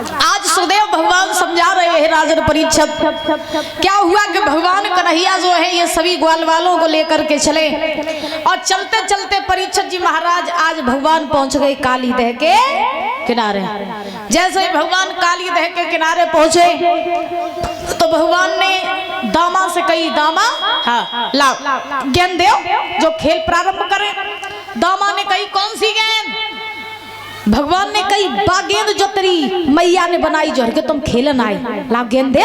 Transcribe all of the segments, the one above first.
आज सुखदेव भगवान समझा रहे हैं राजन परीक्षित। क्या हुआ कि भगवान कन्हैया जो है ये सभी ग्वाल वालों को लेकर के चले और चलते चलते परीक्षित जी महाराज आज भगवान पहुंच गए कालीदह के किनारे। जैसे ही भगवान कालीदह के किनारे पहुंचे तो भगवान ने दामा से कही, दामा हाँ लाओ गेंद दो जो खेल प्रारंभ करे। दामा ने कही कौन सी गेंद? भगवान ने कही बा गेंद जो तेरी मैया ने बनाई जो के तुम खेलन आए, लाओ गेंद दे।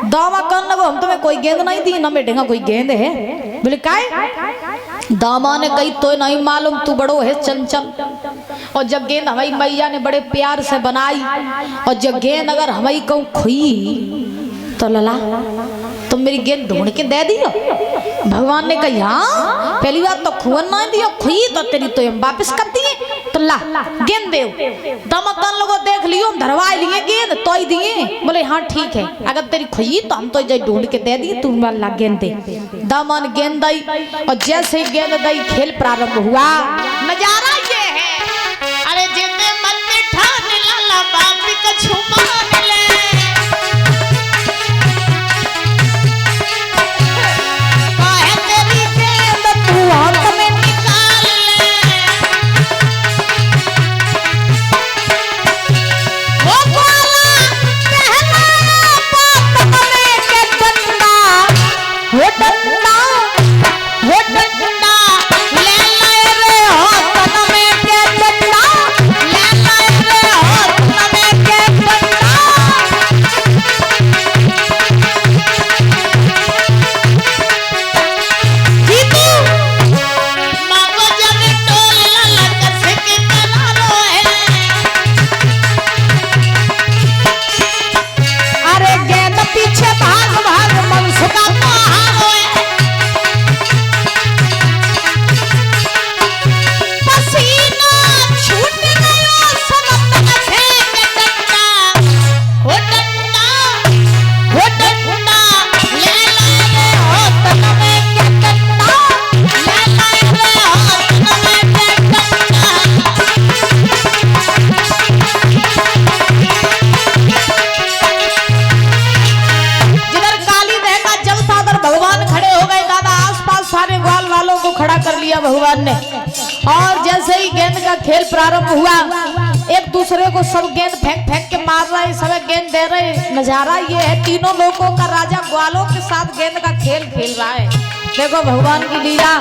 दामा कहने लगो हम तुम्हें कोई गेंद नहीं दी, ना बेटेगा कोई गेंद है। बोले काय? दामा ने कही तो नहीं मालूम, तू बड़ो है चंचल और जब गेंद हमारी मैया ने बड़े प्यार से बनाई और जब गेंद अगर हमारी कहूँ खुई तो लला तुम मेरी गेंद ढूंढ के दे दियो। भगवान ने कहा हाँ पहली बात तो खुवन ना दियो, खुई तो तेरी तो हम वापस कर दिए तो ला गेंद दे। दमकन लोगों देख लियो धरवा लिए गेंद तो ही दिए। बोले हाँ ठीक है अगर तेरी खुई तो हम तो ढूंढ के दे दिए, तू ला गेंद दे। दामन गेंद दी और जैसे गेंद दी खेल प्रारंभ हुआ। नजारा ये है अरे जिंदे मन में ठान लाला बापी का छुमान ले भगवान ने। और जैसे ही गेंद का खेल प्रारंभ हुआ एक दूसरे को सब गेंद फेंक फेंक के मार रहे, सब गेंद दे रहे। नजारा ये है तीनों लोगों का राजा ग्वालों के साथ गेंद का खेल खेल रहा है। देखो भगवान की लीला।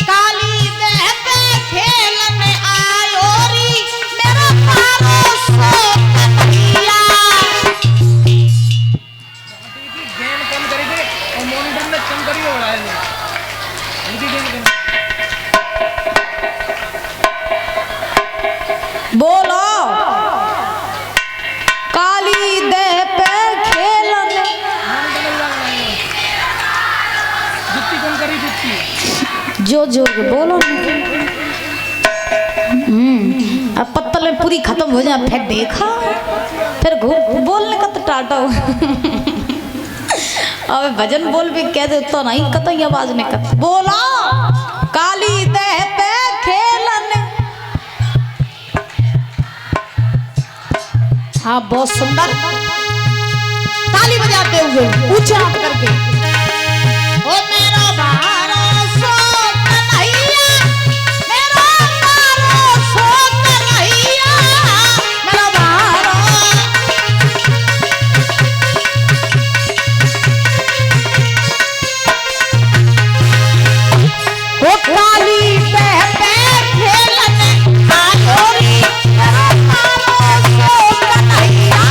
कालीदह पे खेल में आयो री मेरा पारो सो कन्हैया। गेंद कम करी दे और मॉनिटर में कम करी हो रहा है। बोलो कालीदह पे खेलन जुत्ती कौन करी जुत्ती जो जो बोलो। अब पत्तल में पूरी खत्म हो जाए फिर देखा फिर बोलने का तो टाटा हो। अब भजन बोल भी कह दे तो नहीं कतई आवाज नहीं कत। बोला कालीदह पे खेलन। हाँ बहुत सुंदर ताली बजाते हुए ऊंचा करके ओ मेरा भारो सो कन्हैया, मेरा भारो सो कन्हैया, मेरा भारो। ओ कालीदह पे खेलन आयो री मेरा भारो सो कन्हैया।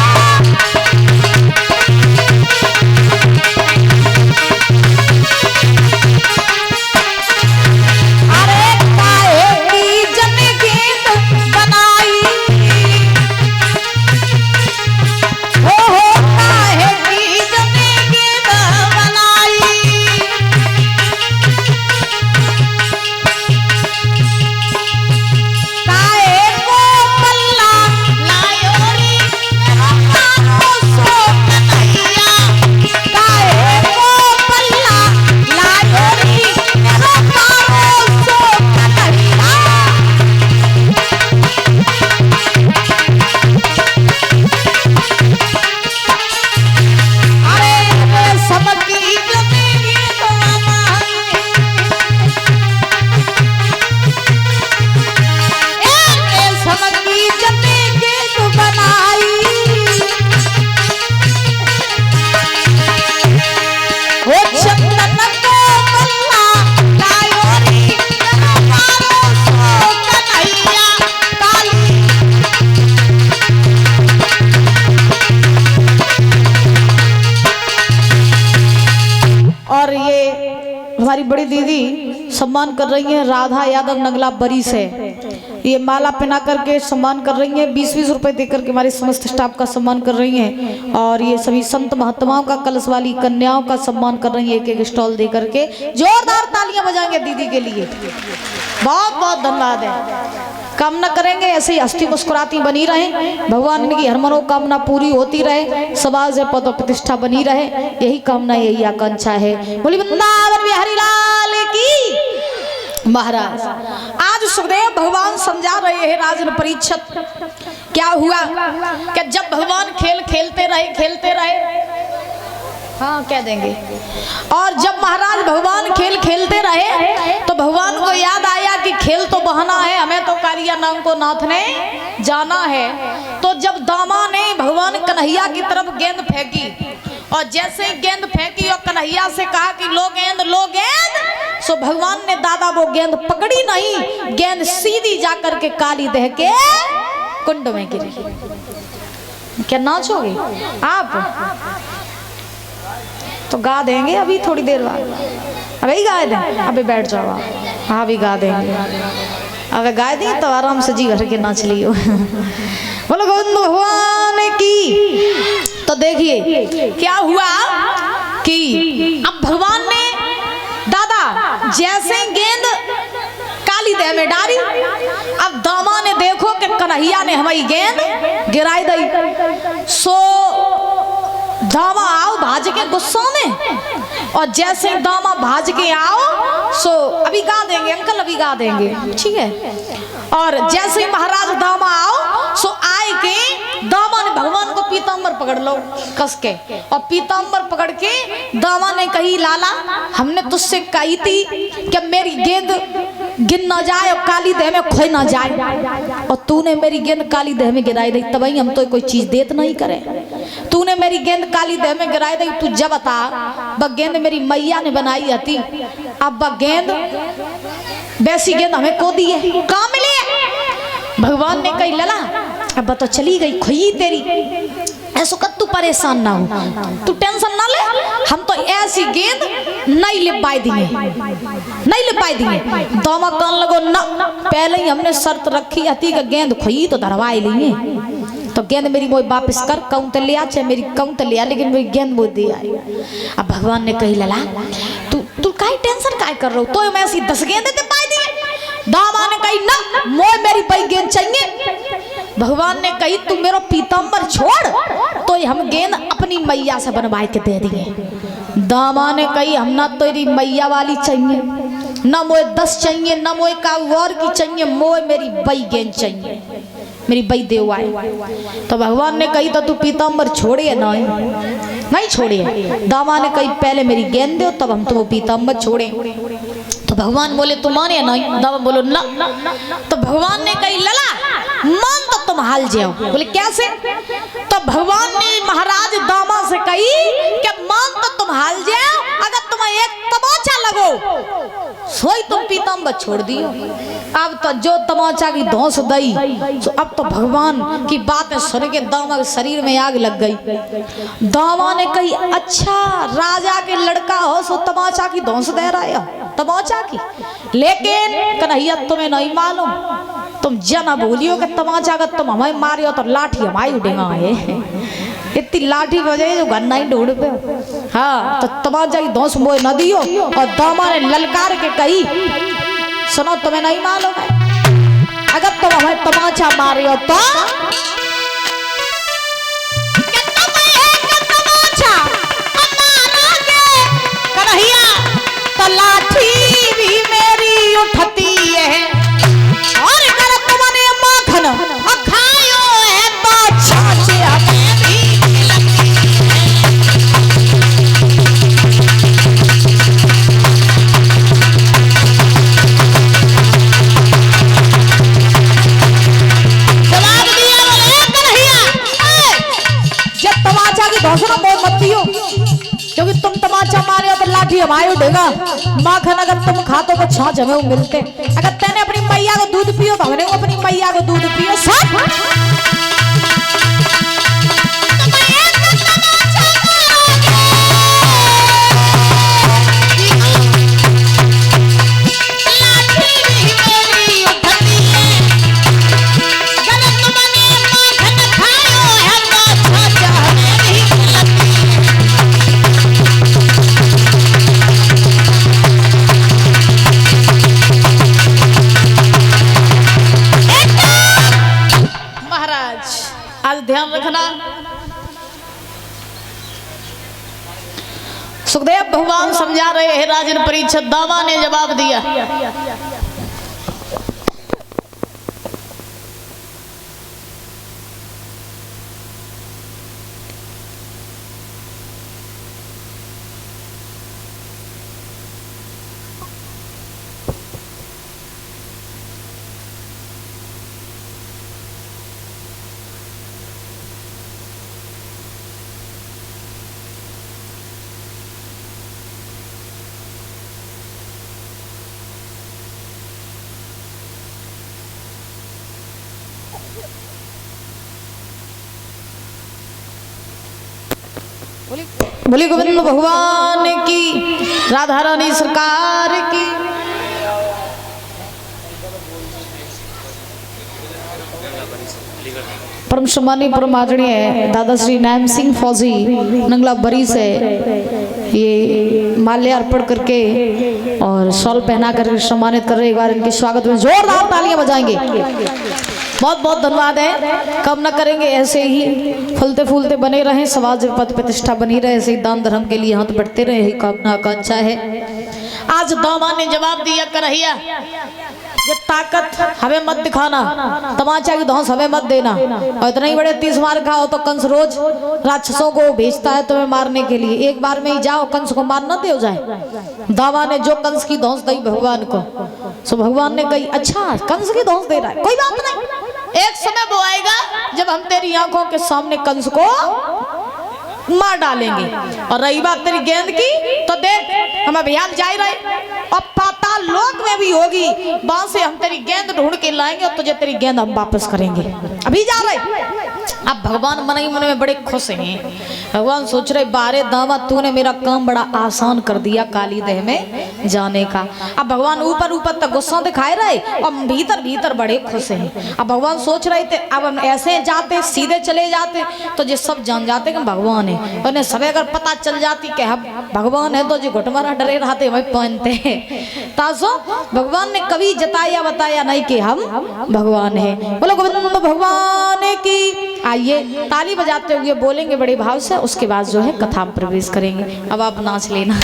हमारी बड़ी दीदी सम्मान कर रही हैं, राधा यादव नगला बरी से ये माला पहना करके सम्मान कर रही हैं, 20-20 रुपए देकर के हमारे समस्त स्टाफ का सम्मान कर रही हैं। और ये सभी संत महात्माओं का, कलश वाली कन्याओं का सम्मान कर रही है, एक एक स्टॉल दे करके। जोरदार तालियां बजाएंगे दीदी के लिए, बहुत बहुत धन्यवाद है। कामना करेंगे ऐसे ही हंसती मुस्कुराती बनी रहे, भगवान इनकी हर मनोकामना पूरी होती रहे, समाज में पद प्रतिष्ठा बनी रहे, यही कामना, यही आकांक्षा है। बोली वृंदावन बिहारी लाल की महाराज। आज सुखदेव भगवान समझा रहे हैं राजन परीक्षित, क्या हुआ कि जब भगवान खेल खेलते रहे, हाँ कह देंगे, और जब महाराज भगवान खेल खेलते रहे तो भगवान को याद आया कि खेल तो बहाना है, हमें तो कालिया नाम को नाथ ने जाना है। तो जब दामा ने भगवान कन्हैया की तरफ गेंद फेंकी, और जैसे ही गेंद फेंकी और कन्हैया से कहा कि लो गेंद, सो भगवान ने दादा वो गेंद पकड़ी नहीं, गेंद सीधी जाकर के काली दह के कुंड में गिरी। क्या नाचोगे आप? तो गा देंगे अभी थोड़ी देर बाद, अभी गा दें, अभी बैठ जाओ आप, हाँ अभी गा देंगे। अगर गा दी तो आराम से जी भर के नाच लियो। बोलो गोविंद भगवान की। तो देखिए क्या हुआ कि अब भगवान ने दादा जैसे गेंद काली देह में डाली, अब दामा ने देखो कि कन्हैया ने हमारी गेंद गिराई दी। सो दामा आओ भाज के गुस्सों में, और जैसे दामा भाज के आओ, सो अभी गा देंगे अंकल, अभी गा देंगे, ठीक है। और जैसे ही महाराज दामा आओ, सो आए के दामा ने भगवान को पीताम्बर पकड़ लो कस के, और पीताम्बर पकड़ के दामा ने कही लाला हमने तुझसे कही थी कि मेरी गेंद गिन ना जाए और काली देह में खोई ना जाए, और तूने मेरी गेंद काली देह में गिराई दी, तब हम तो कोई चीज देत नहीं करे। तूने मेरी गेंद काली देह में गिराई दी, तू जब बता ब गेंद मेरी मैया ने बनाई थी, अब ब गेंद वैसी गेंद हमें को दी है, कहाँ मिली है? भगवान ने कही लला अब तो चली गई खोई तेरी, ऐसो कर तू परेशान ना हो, तू टेंशन ना ले, हम तो ऐसी गेंद नहीं ले पाए दिए, नहीं ले पाए दिए। दामा कहने लगो ना, पहले ही हमने शर्त रखी थी कि गेंद खोई तो धरवाई लेंगे, तो गेंद मेरी मोई वापस कर, कहूँ तो ले आ, चाहे मेरी कहूँ तो ले आ, लेकिन मेरी गेंद मोई दे आई। अब भगवान ने कही लला तू काई टेंशन काय कर रहे हो, तो मैं ऐसी 10 गेंद दे पाई दी। दामा ने कही ना मोई मेरी बई गेंद चाहिए। भगवान ने कही तू मेरा पीताम्बर छोड़, तो हम गेंद अपनी मैया से बनवाए के दे दिए। दामा ने कही हम ना तेरी मैया वाली चाहिए, ना मोए 10 चाहिए, ना मोए का और की चाहिए, मोए मेरी बई गेंद चाहिए, मेरी बई देव आए। तो भगवान ने कही तो तू पीताम्बर छोड़े नहीं छोड़े। दामा ने कही पहले मेरी गेंद दो तब हम तो पीताम्बर छोड़े। तो भगवान बोले तुम माने नहीं, दामा बोलो ना। तो भगवान ने कही लला मान तो तुम हाल जाओ। बोले कैसे? तो भगवान ने महाराज दामा से कही कि मान तो तुम हाल जाओ, अगर तुम्हें एक तमाचा लगो सोई तुम पीताम्बर छोड़ दियो। अब तो जो तमाचा की धौंस दई, तो अब तो भगवान की बातें सुन के दामा के शरीर में आग लग गई। दामा ने कही अच्छा राजा के लड़का हो सो तमाचा की धौंस दे रहा है, तमाचा की, लेकिन कन्हैया तुम्हें नहीं मालूम, तुम जना भूलियो कि तमाचा का तुम हमें मारियो तो लाठी हमारी उड़ेगा है, इतनी लाठी बजे जो गन्ना ही ढूंढ पे। हाँ तो तमाचा की धौंस मोए न दियो। और दामा ने ललकार के कही सुनो तुम्हें नहीं मालूम है, अगर तुम हमें तमाचा मारियो तो कन्हैया तो लाठी भी मेरी उठती है, और अगर तुमने माखन खायो है तो छाछे हमें भी लगती जवाब दिया बोले कन्हैया जब तमाचा की धौंसना बहुत मत पियो, क्योंकि तुम तमाचा मारे हो तो लाठी हमारे उठेगा। माखन अगर तुम खातो तो छाछ हमें मिलते, अगर तेने अपनी मैया को दूध पियो तो हमने अपनी मैया को दूध पियो। सब देखना। सुखदेव भगवान समझा रहे हैं राजन परीक्षित। दामा ने जवाब दिया, बोली गोविंद भगवान की, राधा रानी सरकार की। परम सम्मानी परम आदरणीय दादा श्री नैम सिंह फौजी नंगला बरी से ये माल्य अर्पण करके और शॉल पहना कर सम्मानित कर रहे। एक बार इनके स्वागत में जोरदार तालियां बजाएंगे। बहुत बहुत धन्यवाद है। कम न करेंगे, ऐसे ही फलते फूलते बने रहें, समाज में पद प्रतिष्ठा बनी रहे, ऐसे ही दान धर्म के लिए हाथ बढ़ते रहे, यही कामना आकांक्षा है। आज दामा ने जवाब दिया, करहिया ये ताकत हमें मत दिखाना, तमाचा की धौंस हमें मत देना, और इतना ही बड़े 30 मार खाओ तो कंस रोज राक्षसों को भेजता है तुम्हें मारने के लिए। एक बार में ही जाओ, कंस को मार न दे जाए। दावा ने जो कंस की धौंस दी भगवान को, सो भगवान ने कही अच्छा कंस की धौंस दे रहा है, कोई बात नहीं, एक समय वो आएगा जब हम तेरी आंखों के सामने कंस को मार डालेंगे। और रही बात तेरी गेंद की, तो देख हम अभियान जारी रहे, अब पाताल लोक में भी होगी, वहां से हम तेरी गेंद ढूंढ के लाएंगे और तुझे तेरी गेंद हम वापस करेंगे। अभी जा रहे। अब भगवान मन ही मन में बड़े खुश हैं। भगवान सोच रहे बारे दावा तूने मेरा काम बड़ा आसान कर दिया काली देह में जाने का। अब भगवान ऊपर ऊपर तक गुस्सा दिखाए रहे और भीतर भीतर बड़े खुश हैं। अब भगवान सोच रहे थे अब हम ऐसे जाते सीधे चले जाते तो ये सब जान जाते कि भगवान है, उन्हें सब अगर पता चल जाती कि हम भगवान है तो जो घुटमारा डरे रहते वही पहनते हैं। तासो भगवान ने कभी जताया बताया नहीं कि हम भगवान है। बोलो गोविंद भगवान की। आइए ताली बजाते हुए बोलेंगे बड़े भाव से, उसके बाद जो है कथा में प्रवेश करेंगे। अब आप नाच लेना।